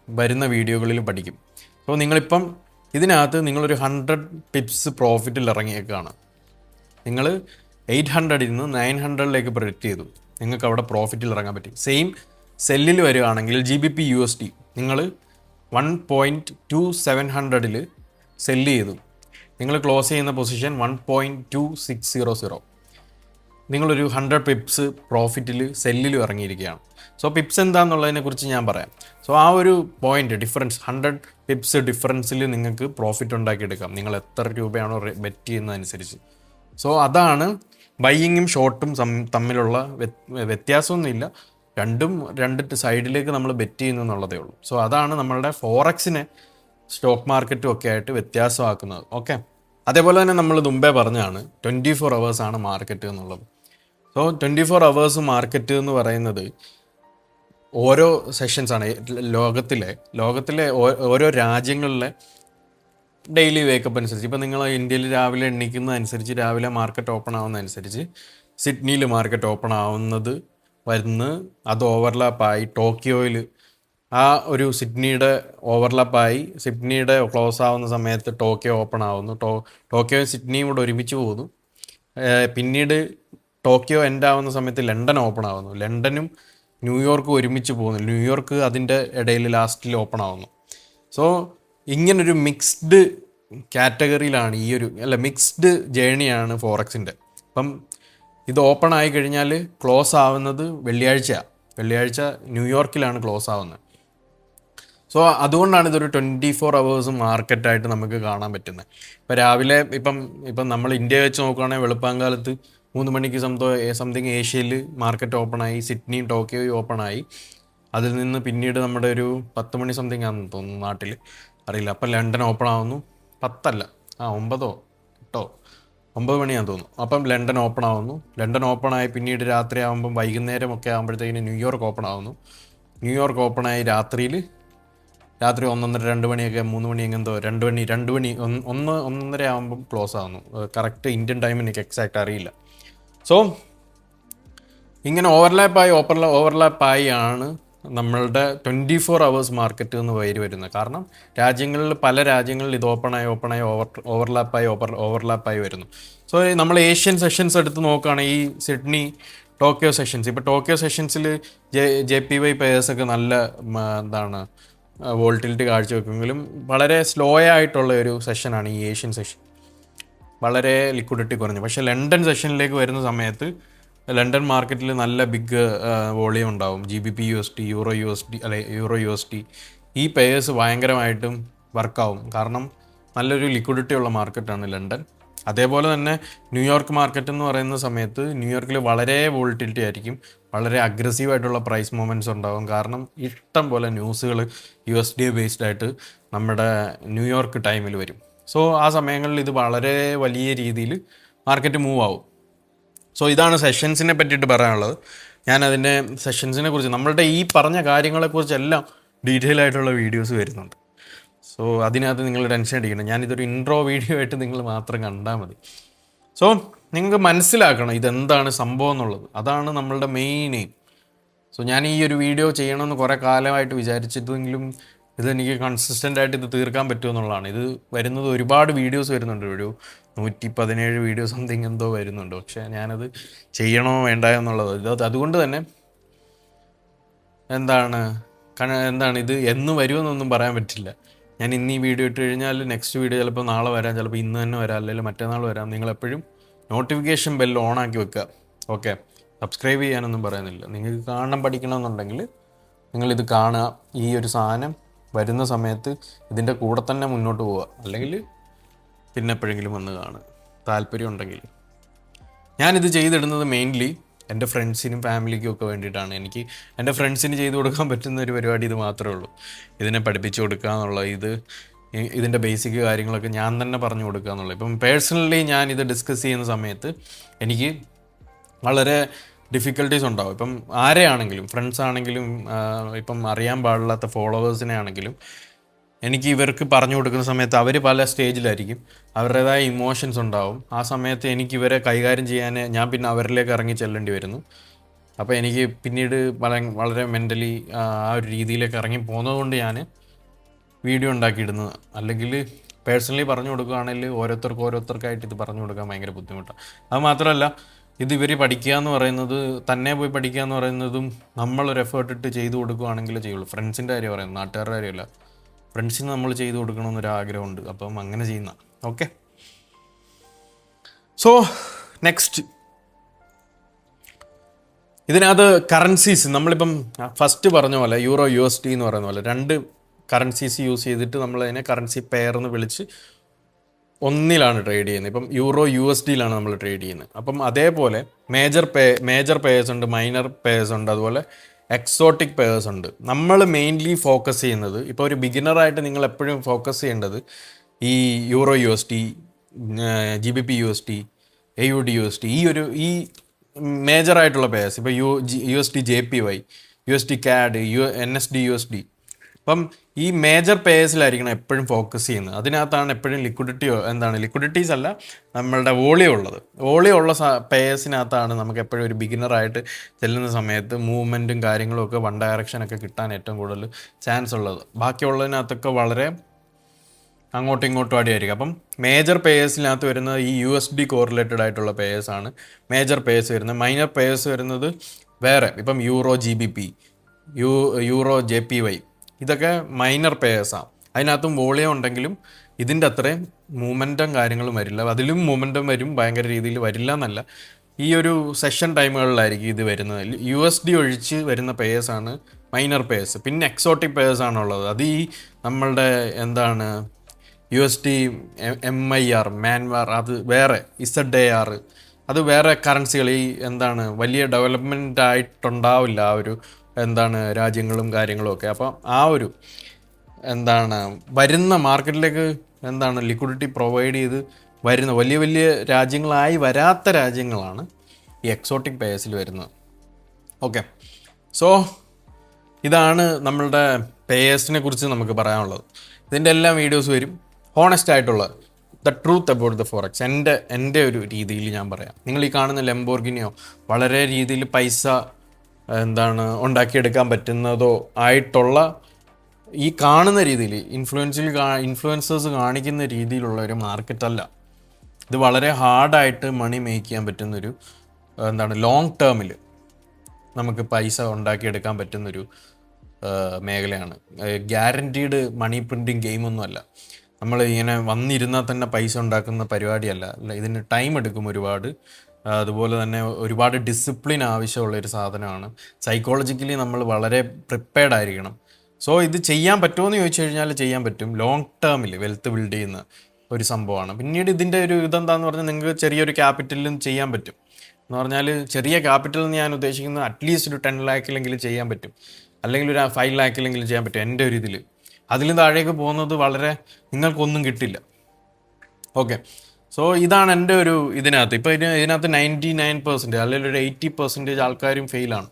വരുന്ന വീഡിയോകളിൽ പഠിക്കും. അപ്പോൾ നിങ്ങളിപ്പം ഇതിനകത്ത് നിങ്ങളൊരു 100 പിപ്സ് പ്രോഫിറ്റിൽ ഇറങ്ങിയേക്കാണ്. നിങ്ങൾ 800 നിന്ന് 900 പ്രെഡിക്റ്റ് ചെയ്തു, നിങ്ങൾക്ക് അവിടെ പ്രോഫിറ്റിൽ ഇറങ്ങാൻ പറ്റും. സെയിം സെല്ലിൽ വരികയാണെങ്കിൽ GBP USD നിങ്ങൾ 1.2700 സെല്ല് ചെയ്തു, നിങ്ങൾ ക്ലോസ് ചെയ്യുന്ന പൊസിഷൻ 1.2600, നിങ്ങളൊരു 100 പിപ്സ് പ്രോഫിറ്റിൽ സെല്ലിലും ഇറങ്ങിയിരിക്കുകയാണ്. സോ പിപ്സ് എന്താണെന്നുള്ളതിനെ കുറിച്ച് ഞാൻ പറയാം. സോ ആ ഒരു പോയിന്റ് ഡിഫറൻസ്, 100 പിപ്സ് ഡിഫറൻസിൽ നിങ്ങൾക്ക് പ്രോഫിറ്റ് ഉണ്ടാക്കിയെടുക്കാം, നിങ്ങൾ എത്ര രൂപയാണോ ബെറ്റ് ചെയ്യുന്നതനുസരിച്ച്. സോ അതാണ് ബൈയിങ്ങും ഷോർട്ടും തമ്മിലുള്ള വ്യത്യാസമൊന്നുമില്ല. രണ്ട് സൈഡിലേക്ക് നമ്മൾ ബെറ്റ് ചെയ്യുന്നു എന്നുള്ളതേ ഉള്ളൂ. സോ അതാണ് നമ്മളുടെ ഫോറക്സിനെ സ്റ്റോക്ക് മാർക്കറ്റും ഒക്കെ ആയിട്ട് വ്യത്യാസമാക്കുന്നത്. ഓക്കെ, അതേപോലെ തന്നെ നമ്മൾ മുമ്പേ പറഞ്ഞാണ് 24 അവേഴ്സ് ആണ് മാർക്കറ്റ് എന്നുള്ളത്. സോ 24 അവേഴ്സ് മാർക്കറ്റ് എന്ന് പറയുന്നത് ഓരോ സെഷൻസാണ്. ലോകത്തിലെ ഓരോ രാജ്യങ്ങളിലെ ഡെയിലി വേക്കപ്പ് അനുസരിച്ച്, ഇപ്പം നിങ്ങൾ ഇന്ത്യയിൽ രാവിലെ എണ്ണിക്കുന്നതനുസരിച്ച് രാവിലെ മാർക്കറ്റ് ഓപ്പൺ ആവുന്നതനുസരിച്ച് സിഡ്നിയിൽ മാർക്കറ്റ് ഓപ്പൺ ആവുന്നത് അത് ഓവർലാപ്പായി ടോക്കിയോയിൽ ആ ഒരു സിഡ്നിയുടെ ക്ലോസ് ആവുന്ന സമയത്ത് ടോക്കിയോ ഓപ്പൺ ആവുന്നു. ടോക്കിയോ സിഡ്നിയും കൂടെ ഒരുമിച്ച് പോകുന്നു. പിന്നീട് ടോക്കിയോ എൻഡ് ആവുന്ന സമയത്ത് ലണ്ടൻ ഓപ്പൺ ആവുന്നു. ലണ്ടനും ന്യൂയോർക്കും ഒരുമിച്ച് പോകുന്നു. ന്യൂയോർക്ക് അതിൻ്റെ ഇടയിൽ ലാസ്റ്റിൽ ഓപ്പൺ ആവുന്നു. സോ ഇങ്ങനൊരു മിക്സ്ഡ് കാറ്റഗറിയിലാണ് മിക്സ്ഡ് ജേണിയാണ് ഫോറക്സിൻ്റെ. അപ്പം ഇത് ഓപ്പൺ ആയി കഴിഞ്ഞാൽ ക്ലോസ് ആവുന്നത് വെള്ളിയാഴ്ച ന്യൂയോർക്കിലാണ് ക്ലോസ് ആവുന്നത്. സോ അതുകൊണ്ടാണ് ഇതൊരു 24 അവേഴ്സ് മാർക്കറ്റായിട്ട് നമുക്ക് കാണാൻ പറ്റുന്നത്. ഇപ്പോൾ രാവിലെ ഇപ്പം നമ്മൾ ഇന്ത്യ വെച്ച് നോക്കുകയാണെങ്കിൽ വെളുപ്പാങ്കാലത്ത് 3 മണിക്ക് സംതിങ് ഏഷ്യയിൽ മാർക്കറ്റ് ഓപ്പണായി, സിഡ്നി ടോക്കിയോ ഓപ്പണായി. അതിൽ നിന്ന് പിന്നീട് നമ്മുടെ ഒരു 10 മണി സംതിങ് ആണെന്ന് തോന്നുന്നു നാട്ടിൽ, അറിയില്ല. അപ്പം ലണ്ടൻ ഓപ്പൺ ആവുന്നു. 10 9 9 മണിയാണെന്ന് തോന്നുന്നു. അപ്പം ലണ്ടൻ ഓപ്പൺ ആവുന്നു. ലണ്ടൻ ഓപ്പണായി പിന്നീട് രാത്രി ആകുമ്പം വൈകുന്നേരം ഒക്കെ ആകുമ്പോഴത്തേക്കിന് ന്യൂയോർക്ക് ഓപ്പൺ ആവുന്നു. ന്യൂയോർക്ക് ഓപ്പണായി രാത്രി 1:30 2 മണിയൊക്കെ 3 മണി എങ്ങനെന്തോ 2 മണി 1:30 ആകുമ്പം ക്ലോസ് ആവുന്നു. കറക്റ്റ് ഇന്ത്യൻ ടൈം എനിക്ക് എക്സാക്റ്റ് അറിയില്ല. സോ ഇങ്ങനെ ഓവർലാപ്പായി ആണ് നമ്മളുടെ 24 hours മാർക്കറ്റ് എന്ന് പേര് വരുന്നത്. കാരണം പല രാജ്യങ്ങളിൽ ഇത് ഓപ്പണായി ഓവർലാപ്പായി വരുന്നു. സോ നമ്മൾ ഏഷ്യൻ സെഷൻസ് എടുത്ത് നോക്കുകയാണെങ്കിൽ ഈ സിഡ്നി ടോക്കിയോ സെഷൻസ്, ഇപ്പോൾ ടോക്കിയോ സെഷൻസിൽ JPY പേഴ്സൊക്കെ നല്ല വോൾട്ടിലിറ്റി കാഴ്ചവെക്കുമെങ്കിലും വളരെ സ്ലോ ആയിട്ടുള്ള ഒരു സെഷനാണ് ഈ ഏഷ്യൻ സെഷൻ, വളരെ ലിക്വിഡിറ്റി കുറഞ്ഞു. പക്ഷേ ലണ്ടൻ സെഷനിലേക്ക് വരുന്ന സമയത്ത് ലണ്ടൻ മാർക്കറ്റിൽ നല്ല ബിഗ് വോളിയം ഉണ്ടാവും. GBP USD, യൂറോ USD ഈ പേഴ്സ് ഭയങ്കരമായിട്ടും വർക്കാവും. കാരണം നല്ലൊരു ലിക്വിഡിറ്റി ഉള്ള മാർക്കറ്റാണ് ലണ്ടൻ. അതേപോലെ തന്നെ ന്യൂയോർക്ക് മാർക്കറ്റ് എന്ന് പറയുന്ന സമയത്ത് ന്യൂയോർക്കിൽ വളരെ വോൾട്ടിലിറ്റി ആയിരിക്കും, വളരെ അഗ്രസീവായിട്ടുള്ള പ്രൈസ് മൂവ്മെൻറ്റ്സ് ഉണ്ടാകും. കാരണം ഇഷ്ടം പോലെ ന്യൂസുകൾ USD ബേസ്ഡ് ആയിട്ട് നമ്മുടെ ന്യൂയോർക്ക് ടൈമിൽ വരും. സോ ആ സമയങ്ങളിൽ ഇത് വളരെ വലിയ രീതിയിൽ മാർക്കറ്റ് മൂവ് ആവും. സോ ഇതാണ് സെഷൻസിനെ പറ്റിയിട്ട് പറയാനുള്ളത്. ഞാനതിൻ്റെ സെഷൻസിനെ കുറിച്ച്, നമ്മളുടെ ഈ പറഞ്ഞ കാര്യങ്ങളെക്കുറിച്ചെല്ലാം ഡീറ്റെയിൽ ആയിട്ടുള്ള വീഡിയോസ് വരുന്നുണ്ട്. സോ അതിനകത്ത് നിങ്ങൾ ടെൻഷൻ അടിക്കണം. ഞാനിതൊരു ഇൻട്രോ വീഡിയോ ആയിട്ട് നിങ്ങൾ മാത്രം കണ്ടാൽ മതി. സോ നിങ്ങൾക്ക് മനസ്സിലാക്കണം ഇതെന്താണ് സംഭവം എന്നുള്ളത്. അതാണ് നമ്മളുടെ മെയിൻ എയിം. സോ ഞാൻ ഈ ഒരു വീഡിയോ ചെയ്യണമെന്ന് കുറേ കാലമായിട്ട് വിചാരിച്ചിട്ടെങ്കിലും ഇതെനിക്ക് കൺസിസ്റ്റൻ്റ് ആയിട്ട് ഇത് തീർക്കാൻ പറ്റുമെന്നുള്ളതാണ്. ഇത് വരുന്നത് ഒരുപാട് വീഡിയോസ് വരുന്നുണ്ട്, ഒരു 117 വീഡിയോ സംതിങ് എന്തോ വരുന്നുണ്ട്. പക്ഷേ ഞാനത് ചെയ്യണോ വേണ്ടായോ എന്നുള്ളത്. അതുകൊണ്ട് തന്നെ എന്താണ് ഇത് എന്ന് വരുമെന്നൊന്നും പറയാൻ പറ്റില്ല. ഞാൻ ഇന്ന് ഈ വീഡിയോ ഇട്ട് കഴിഞ്ഞാൽ നെക്സ്റ്റ് വീഡിയോ ചിലപ്പോൾ നാളെ വരാം, ചിലപ്പോൾ ഇന്ന് തന്നെ വരാം, അല്ലെങ്കിൽ മറ്റന്നാൾ വരാം. നിങ്ങളെപ്പോഴും നോട്ടിഫിക്കേഷൻ ബെൽ ഓണാക്കി വെക്കുക. ഓക്കെ, സബ്സ്ക്രൈബ് ചെയ്യാനൊന്നും പറയുന്നില്ല. നിങ്ങൾക്ക് കാണണം പഠിക്കണമെന്നുണ്ടെങ്കിൽ നിങ്ങളിത് കാണുക. ഈ ഒരു സാധനം വരുന്ന സമയത്ത് ഇതിൻ്റെ കൂടെ തന്നെ മുന്നോട്ട് പോവുക, അല്ലെങ്കിൽ പിന്നെ എപ്പോഴെങ്കിലും വന്ന് കാണുക താല്പര്യം ഉണ്ടെങ്കിൽ. ഞാനിത് ചെയ്തിടുന്നത് മെയിൻലി എൻ്റെ ഫ്രണ്ട്സിനും ഫാമിലിക്കും ഒക്കെ വേണ്ടിയിട്ടാണ്. എനിക്ക് എൻ്റെ ഫ്രണ്ട്സിന് ചെയ്ത് കൊടുക്കാൻ പറ്റുന്ന ഒരു പരിപാടി ഇത് മാത്രമേ ഉള്ളൂ. ഇതിനെ പഠിപ്പിച്ചു കൊടുക്കുക എന്നുള്ള, ഇതിൻ്റെ ബേസിക് കാര്യങ്ങളൊക്കെ ഞാൻ തന്നെ പറഞ്ഞു കൊടുക്കുക എന്നുള്ളത്. ഇപ്പം പേഴ്സണലി ഞാനിത് ഡിസ്കസ് ചെയ്യുന്ന സമയത്ത് എനിക്ക് വളരെ ഡിഫിക്കൽട്ടീസ് ഉണ്ടാവും. ഇപ്പം ആരെയാണെങ്കിലും, ഫ്രണ്ട്സ് ആണെങ്കിലും, ഇപ്പം അറിയാൻ പാടില്ലാത്ത ഫോളോവേഴ്സിനെ ആണെങ്കിലും എനിക്ക് ഇവർക്ക് പറഞ്ഞു കൊടുക്കുന്ന സമയത്ത് അവർ പല സ്റ്റേജിലായിരിക്കും, അവരുടേതായ ഇമോഷൻസ് ഉണ്ടാവും. ആ സമയത്ത് എനിക്ക് ഇവരെ കൈകാര്യം ചെയ്യാൻ ഞാൻ പിന്നെ അവരിലേക്ക് ഇറങ്ങി ചെല്ലേണ്ടി വരുന്നു. അപ്പോൾ എനിക്ക് പിന്നീട് വളരെ മെൻ്റലി ആ ഒരു രീതിയിലേക്ക് ഇറങ്ങി പോകുന്നതുകൊണ്ട് ഞാൻ വീഡിയോ ഉണ്ടാക്കിയിടുന്നത്. അല്ലെങ്കിൽ പേഴ്സണലി പറഞ്ഞു കൊടുക്കുകയാണെങ്കിൽ ഓരോരുത്തർക്കായിട്ട് ഇത് പറഞ്ഞു കൊടുക്കാൻ ഭയങ്കര ബുദ്ധിമുട്ടാണ്. അത് മാത്രമല്ല, ഇത് ഇവർ പഠിക്കുക എന്ന് പറയുന്നത്, തന്നെ പോയി പഠിക്കുക എന്ന് പറയുന്നതും നമ്മളൊരു എഫേർട്ട് ഇട്ട് ചെയ്തു കൊടുക്കുകയാണെങ്കിലേ ചെയ്യുള്ളൂ. ഫ്രണ്ട്സിൻ്റെ കാര്യം പറയുന്നത്, നാട്ടുകാരുടെ കാര്യമല്ല. ഫ്രണ്ട്സിന് നമ്മൾ ചെയ്തു കൊടുക്കണമെന്നൊരാഗ്രഹമുണ്ട്, അപ്പം അങ്ങനെ ചെയ്യുന്ന. ഓക്കെ, സോ നെക്സ്റ്റ് ഇതിനകത്ത് കറൻസീസ്, നമ്മളിപ്പം ഫസ്റ്റ് പറഞ്ഞ പോലെ യൂറോ USD എന്ന് പറയുന്ന പോലെ 2 കറൻസീസ് യൂസ് ചെയ്തിട്ട് നമ്മളതിനെ കറൻസി പെയർ എന്ന് വിളിച്ച് ഒന്നിലാണ് ട്രേഡ് ചെയ്യുന്നത്. ഇപ്പം യൂറോ USDയിലാണ് നമ്മൾ ട്രേഡ് ചെയ്യുന്നത്. അപ്പം അതേപോലെ മേജർ പേയേഴ്സ് ഉണ്ട്, മൈനർ പേയേഴ്സ് ഉണ്ട്, അതുപോലെ എക്സോട്ടിക് പേയേഴ്സ് ഉണ്ട്. നമ്മൾ മെയിൻലി ഫോക്കസ് ചെയ്യുന്നത്, ഇപ്പോൾ ഒരു ബിഗിനറായിട്ട് നിങ്ങൾ എപ്പോഴും ഫോക്കസ് ചെയ്യേണ്ടത് ഈ euro USD, GBP USD, AUD USD, ഈ മേജറായിട്ടുള്ള പേയേഴ്സ്. ഇപ്പോൾ USD JPY, USD CAD, NSD USD. അപ്പം ഈ മേജർ പേയേഴ്സിലായിരിക്കണം എപ്പോഴും ഫോക്കസ് ചെയ്യുന്നത്. അതിനകത്താണ് എപ്പോഴും ലിക്വിഡിറ്റീസ് അല്ല, നമ്മളുടെ വോളിയം ഉള്ള പേയേഴ്സിനകത്താണ് നമുക്ക് എപ്പോഴും ഒരു ബിഗിനറായിട്ട് ചെല്ലുന്ന സമയത്ത് മൂവ്മെൻറ്റും കാര്യങ്ങളും ഒക്കെ വൺ ഡയറക്ഷനൊക്കെ കിട്ടാൻ ഏറ്റവും കൂടുതൽ ചാൻസ് ഉള്ളത്. ബാക്കിയുള്ളതിനകത്തൊക്കെ വളരെ അങ്ങോട്ടും ഇങ്ങോട്ടും അടിയായിരിക്കും. അപ്പം മേജർ പേയേഴ്സിനകത്ത് വരുന്നത് ഈ USD കോറിലേറ്റഡ് ആയിട്ടുള്ള പേയേഴ്സാണ് മേജർ പേയേഴ്സ് വരുന്നത്. മൈനർ പേയേഴ്സ് വരുന്നത് വേറെ, ഇപ്പം യൂറോ GBP, യൂറോ JPY, ഇതൊക്കെ മൈനർ പേയേഴ്സാണ്. അതിനകത്തും വോളിയം ഉണ്ടെങ്കിലും ഇതിൻ്റെ അത്രയും മൂവ്മെൻറ്റും കാര്യങ്ങളും വരില്ല. അതിലും മൂവ്മെൻറ്റും വരും, ഭയങ്കര രീതിയിൽ വരില്ല എന്നല്ല. ഈ ഒരു സെഷൻ ടൈമുകളിലായിരിക്കും ഇത് വരുന്നത്. USD ഒഴിച്ച് വരുന്ന പേയേഴ്സാണ് മൈനർ പേയേഴ്സ്. പിന്നെ എക്സോട്ടിക് പേയേഴ്സാണുള്ളത്. അത് ഈ നമ്മളുടെ USD MIR, മാൻവാർ, അത് വേറെ, ZAR, അത് വേറെ കറൻസികൾ. ഈ വലിയ ഡെവലപ്മെൻ്റ് ആയിട്ടുണ്ടാവില്ല ആ ഒരു രാജ്യങ്ങളും കാര്യങ്ങളും ഒക്കെ. അപ്പം ആ ഒരു വരുന്ന മാർക്കറ്റിലേക്ക് ലിക്വിഡിറ്റി പ്രൊവൈഡ് ചെയ്ത് വരുന്ന വലിയ വലിയ രാജ്യങ്ങളായി വരാത്ത രാജ്യങ്ങളാണ് ഈ എക്സോട്ടിക് പേയേഴ്സിൽ വരുന്നത്. ഓക്കെ, സോ ഇതാണ് നമ്മളുടെ പേയേഴ്സിനെ കുറിച്ച് നമുക്ക് പറയാനുള്ളത്. ഇതിൻ്റെ എല്ലാം വീഡിയോസ് വരും. ഹോണസ്റ്റ് ആയിട്ടുള്ള the truth about the forex എൻ്റെ ഒരു രീതിയിൽ ഞാൻ പറയാം. നിങ്ങൾ ഈ കാണുന്ന ലംബോർഗിനിയോ വളരെ രീതിയിൽ പൈസ ഉണ്ടാക്കിയെടുക്കാൻ പറ്റുന്നതോ ആയിട്ടുള്ള ഈ കാണുന്ന രീതിയിൽ ഇൻഫ്ലുവൻസേഴ്സ് കാണിക്കുന്ന രീതിയിലുള്ള ഒരു മാർക്കറ്റല്ല. ഇത് വളരെ ഹാർഡായിട്ട് മണി മേക്ക് ചെയ്യാൻ പറ്റുന്നൊരു ലോങ് ടേമിൽ നമുക്ക് പൈസ ഉണ്ടാക്കിയെടുക്കാൻ പറ്റുന്നൊരു മേഖലയാണ്. ഗ്യാരൻറ്റീഡ് മണി പ്രിൻറ്റിങ് ഗെയിമൊന്നുമല്ല. നമ്മൾ ഇങ്ങനെ വന്നിരുന്നാൽ തന്നെ പൈസ ഉണ്ടാക്കുന്ന പരിപാടിയല്ല. ഇതിന് ടൈം എടുക്കും ഒരുപാട്. അതുപോലെ തന്നെ ഒരുപാട് ഡിസിപ്ലിൻ ആവശ്യമുള്ളൊരു സാധനമാണ്. സൈക്കോളജിക്കലി നമ്മൾ വളരെ പ്രിപ്പയർഡ് ആയിരിക്കണം. സോ ഇത് ചെയ്യാൻ പറ്റുമോ എന്ന് ചോദിച്ചു കഴിഞ്ഞാൽ ചെയ്യാൻ പറ്റും. ലോങ് ടേമിൽ വെൽത്ത് ബിൽഡ് ചെയ്യുന്ന ഒരു സംഭവമാണ്. പിന്നീട് ഇതിൻ്റെ ഒരു ഇതെന്താന്ന് പറഞ്ഞാൽ നിങ്ങൾക്ക് ചെറിയൊരു ക്യാപിറ്റലിലും ചെയ്യാൻ പറ്റും. എന്ന് പറഞ്ഞാൽ ചെറിയ ക്യാപിറ്റൽ എന്ന് ഞാൻ ഉദ്ദേശിക്കുന്നത് അറ്റ്ലീസ്റ്റ് ഒരു 10 ലാക്കിലെങ്കിലും ചെയ്യാൻ പറ്റും, അല്ലെങ്കിൽ ഒരു 5 ലാക്കിലെങ്കിലും ചെയ്യാൻ പറ്റും എൻ്റെ ഒരു ഇതിൽ. അതിലും താഴേക്ക് പോകുന്നത് വളരെ നിങ്ങൾക്കൊന്നും കിട്ടില്ല. ഓക്കെ, സോ ഇതാണ് എൻ്റെ ഒരു ഇതിനകത്ത്. ഇപ്പോൾ ഇതിനകത്ത് 99% അല്ലെങ്കിൽ ഒരു 80% ആൾക്കാരും ഫെയിലാണ്.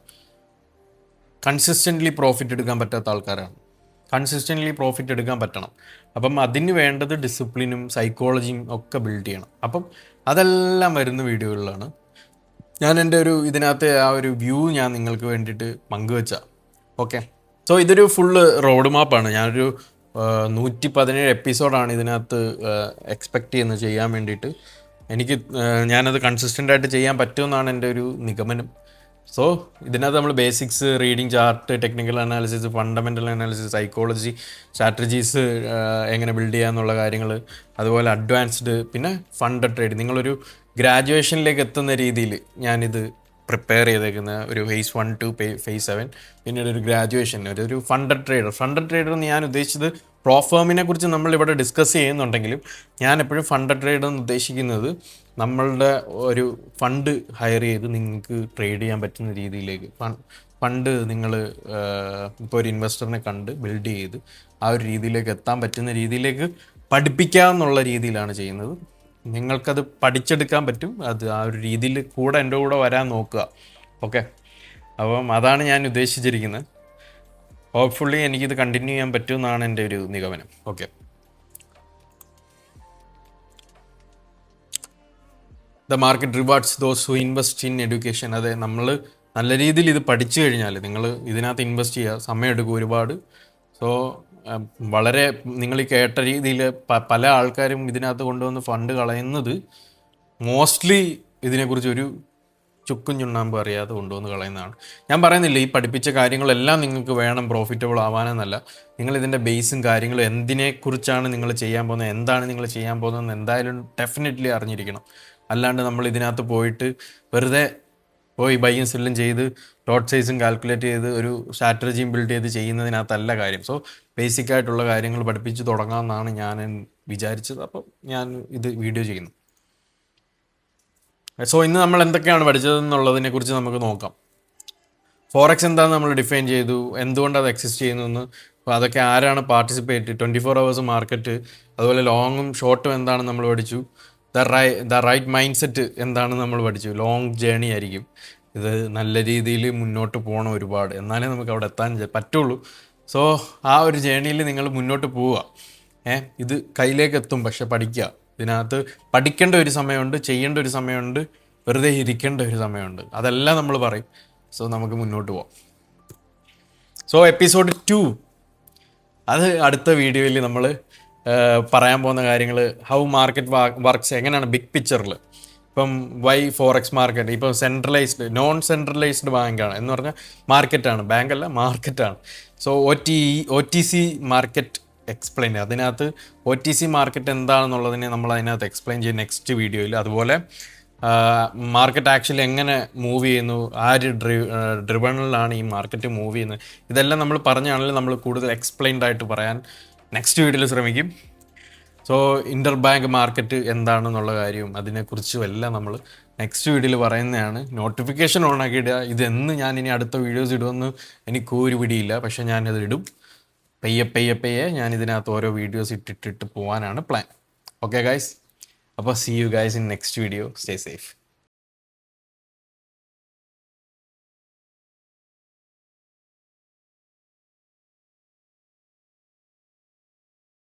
കൺസിസ്റ്റൻ്റ്ലി പ്രോഫിറ്റ് എടുക്കാൻ പറ്റാത്ത ആൾക്കാരാണ്. കൺസിസ്റ്റൻ്റ്ലി പ്രോഫിറ്റ് എടുക്കാൻ പറ്റണം. അപ്പം അതിന് വേണ്ടത് ഡിസിപ്ലിനും സൈക്കോളജിയും ഒക്കെ ബിൽഡ് ചെയ്യണം. അപ്പം അതെല്ലാം വരുന്ന വീഡിയോകളിലാണ്. ഞാൻ എൻ്റെ ഒരു ഇതിനകത്തെ ആ ഒരു വ്യൂ ഞാൻ നിങ്ങൾക്ക് വേണ്ടിയിട്ട് പങ്കുവെച്ച. ഓക്കെ, സോ ഇതൊരു ഫുള്ള് റോഡ് മാപ്പാണ്. ഞാനൊരു 117 എപ്പിസോഡാണ് ഇതിനകത്ത് എക്സ്പെക്റ്റ് ചെയ്യുന്നത് ചെയ്യാൻ വേണ്ടിയിട്ട്. ഞാനത് കൺസിസ്റ്റൻ്റായിട്ട് ചെയ്യാൻ പറ്റുമെന്നാണ് എൻ്റെ ഒരു നിഗമനം. സോ ഇതിനകത്ത് നമ്മൾ basics, reading chart, technical analysis, fundamental analysis, psychology, strategies എങ്ങനെ ബിൽഡ് ചെയ്യാന്നുള്ള കാര്യങ്ങൾ, അതുപോലെ അഡ്വാൻസ്ഡ്, പിന്നെ ഫണ്ട് ട്രേഡ്. നിങ്ങളൊരു ഗ്രാജുവേഷനിലേക്ക് എത്തുന്ന രീതിയിൽ ഞാനിത് പ്രിപ്പയർ ചെയ്തേക്കുന്ന ഒരു ഫേസ് 1 to ഫേസ് 7, പിന്നീട് ഒരു ഗ്രാജുവേഷൻ, ഒരു ഫണ്ടഡ് ട്രേഡർ എന്ന് ഞാൻ ഉദ്ദേശിച്ചത് പ്രോഫേമിനെ കുറിച്ച് നമ്മളിവിടെ ഡിസ്കസ് ചെയ്യുന്നുണ്ടെങ്കിലും ഞാൻ എപ്പോഴും ഫണ്ടഡ് ട്രേഡർ എന്ന് ഉദ്ദേശിക്കുന്നത് നമ്മളുടെ ഒരു ഫണ്ട് ഹയർ ചെയ്ത് നിങ്ങൾക്ക് ട്രേഡ് ചെയ്യാൻ പറ്റുന്ന രീതിയിലേക്ക്, ഫണ്ട് നിങ്ങൾ ഇപ്പോൾ ഒരു ഇൻവെസ്റ്ററിനെ കണ്ട് ബിൽഡ് ചെയ്ത് ആ ഒരു രീതിയിലേക്ക് എത്താൻ പറ്റുന്ന രീതിയിലേക്ക് പഠിപ്പിക്കാമെന്നുള്ള രീതിയിലാണ് ചെയ്യുന്നത്. നിങ്ങൾക്കത് പഠിച്ചെടുക്കാൻ പറ്റും. അത് ആ ഒരു രീതിയിൽ എൻ്റെ കൂടെ വരാൻ നോക്കുക. ഓക്കെ, അപ്പം അതാണ് ഞാൻ ഉദ്ദേശിച്ചിരിക്കുന്നത്. ഹോപ്പ്ഫുള്ളി എനിക്കിത് കണ്ടിന്യൂ ചെയ്യാൻ പറ്റുമെന്നാണ് എൻ്റെ ഒരു നിഗമനം. Okay, the market rewards those who invest in education. അതെ, നമ്മൾ നല്ല രീതിയിൽ ഇത് പഠിച്ചു കഴിഞ്ഞാൽ നിങ്ങൾ ഇതിനകത്ത് ഇൻവെസ്റ്റ് ചെയ്യുക. സമയമെടുക്കും ഒരുപാട്. സോ വളരെ നിങ്ങൾ ഈ കേട്ട രീതിയിൽ പല ആൾക്കാരും ഇതിനകത്ത് കൊണ്ടുവന്ന് ഫണ്ട് കളയുന്നത് മോസ്റ്റ്ലി ഇതിനെക്കുറിച്ച് ഒരു ചുക്കും ചുണ്ണാമ്പ് അറിയാതെ കൊണ്ടുവന്ന് കളയുന്നതാണ്. ഞാൻ പറയുന്നില്ല ഈ പഠിപ്പിച്ച കാര്യങ്ങളെല്ലാം നിങ്ങൾക്ക് വേണം പ്രോഫിറ്റബിൾ ആവാനെന്നല്ല. നിങ്ങൾ ഇതിൻ്റെ ബേസും കാര്യങ്ങളും എന്തിനെക്കുറിച്ചാണ് നിങ്ങൾ ചെയ്യാൻ പോകുന്നത്, എന്താണ് നിങ്ങൾ ചെയ്യാൻ പോകുന്നതെന്ന് എന്തായാലും ഡെഫിനറ്റ്ലി അറിഞ്ഞിരിക്കണം. അല്ലാണ്ട് നമ്മൾ ഇതിനകത്ത് പോയിട്ട് വെറുതെ പോയി ബൈയും സെല്ലും ചെയ്ത് ലോട്ട് സൈസും കാൽക്കുലേറ്റ് ചെയ്ത് ഒരു സ്ട്രാറ്റജിയും ബിൽഡ് ചെയ്ത് ചെയ്യുന്നതിനകത്തല്ല കാര്യം. സോ ബേസിക് ആയിട്ടുള്ള കാര്യങ്ങൾ പഠിപ്പിച്ച് തുടങ്ങാമെന്നാണ് ഞാൻ വിചാരിച്ചത്. അപ്പം ഞാൻ ഇത് വീഡിയോ ചെയ്യുന്നു. സോ ഇന്ന് നമ്മൾ എന്തൊക്കെയാണ് പഠിച്ചതെന്നുള്ളതിനെ കുറിച്ച് നമുക്ക് നോക്കാം. ഫോറക്സ് എന്താണെന്ന് നമ്മൾ ഡിഫൈൻ ചെയ്തു, എന്തുകൊണ്ട് അത് എക്സിസ്റ്റ് ചെയ്യുന്നു, അപ്പോൾ അതൊക്കെ ആരാണ് പാർട്ടിസിപ്പേറ്റ്, 24 hours മാർക്കറ്റ്, അതുപോലെ ലോങ്ങും ഷോർട്ടും എന്താണെന്ന് നമ്മൾ പഠിച്ചു. ദ റൈറ്റ് മൈൻഡ് സെറ്റ് എന്താണെന്ന് നമ്മൾ പഠിച്ചു. ലോങ് ജേണി ആയിരിക്കും ഇത്, നല്ല രീതിയിൽ മുന്നോട്ട് പോകണം ഒരുപാട്, എന്നാലേ നമുക്ക് അവിടെ എത്താൻ പറ്റുള്ളൂ. സോ ആ ഒരു ജേണിയിൽ നിങ്ങൾ മുന്നോട്ട് പോവുക. ഇത് കയ്യിലേക്ക് എത്തും, പക്ഷെ പഠിക്കുക. ഇതിനകത്ത് പഠിക്കേണ്ട ഒരു സമയമുണ്ട്, ചെയ്യേണ്ട ഒരു സമയമുണ്ട്, വെറുതെ ഇരിക്കേണ്ട ഒരു സമയമുണ്ട്. അതെല്ലാം നമ്മൾ പറയും. സോ നമുക്ക് മുന്നോട്ട് പോവാം. സോ എപ്പിസോഡ് 2 അത് അടുത്ത വീഡിയോയിൽ നമ്മൾ പറയാൻ പോകുന്ന കാര്യങ്ങൾ, ഹൗ മാർക്കറ്റ് വർക്ക്സ്, എങ്ങനെയാണ് ബിഗ് പിക്ചറിൽ. ഇപ്പം വൈ ഫോറക്സ് മാർക്കറ്റ്, ഇപ്പോൾ സെൻട്രലൈസ്ഡ് നോൺ സെൻട്രലൈസ്ഡ് ബാങ്കാണ് എന്ന് പറഞ്ഞാൽ മാർക്കറ്റാണ്, ബാങ്കല്ല മാർക്കറ്റാണ്. സോ OTC മാർക്കറ്റ് എക്സ്പ്ലെയിൻ, അതിനകത്ത് OTC മാർക്കറ്റ് എന്താണെന്നുള്ളതിനെ നമ്മൾ അതിനകത്ത് എക്സ്പ്ലെയിൻ ചെയ്യും നെക്സ്റ്റ് വീഡിയോയിൽ. അതുപോലെ മാർക്കറ്റ് ആക്ച്വലി എങ്ങനെ മൂവ് ചെയ്യുന്നു, ആര് ഡ്രിവണിലാണ് ഈ മാർക്കറ്റ് മൂവ് ചെയ്യുന്നത്, ഇതെല്ലാം നമ്മൾ പറഞ്ഞാണെങ്കിലും നമ്മൾ കൂടുതൽ എക്സ്പ്ലെയിൻഡ് ആയിട്ട് പറയാൻ നെക്സ്റ്റ് വീഡിയോയിൽ ശ്രമിക്കും. സോ ഇൻ്റർ ബാങ്ക് മാർക്കറ്റ് എന്താണെന്നുള്ള കാര്യവും അതിനെക്കുറിച്ചും എല്ലാം നമ്മൾ നെക്സ്റ്റ് വീഡിയോയിൽ പറയുന്നതാണ്. നോട്ടിഫിക്കേഷൻ ഓൺ ആക്കിയിടുക. ഇതെന്ന് ഞാൻ ഇനി അടുത്ത വീഡിയോസ് ഇടുമെന്ന് എനിക്ക് ഒരു പിടിയില്ല, പക്ഷേ ഞാനത് ഇടും. പയ്യെ ഞാൻ ഇതിനകത്ത് ഓരോ വീഡിയോസ് ഇട്ടിട്ട് പോകാനാണ് പ്ലാൻ. ഓക്കെ ഗൈസ്, അപ്പോൾ see you guys in next video. Stay safe.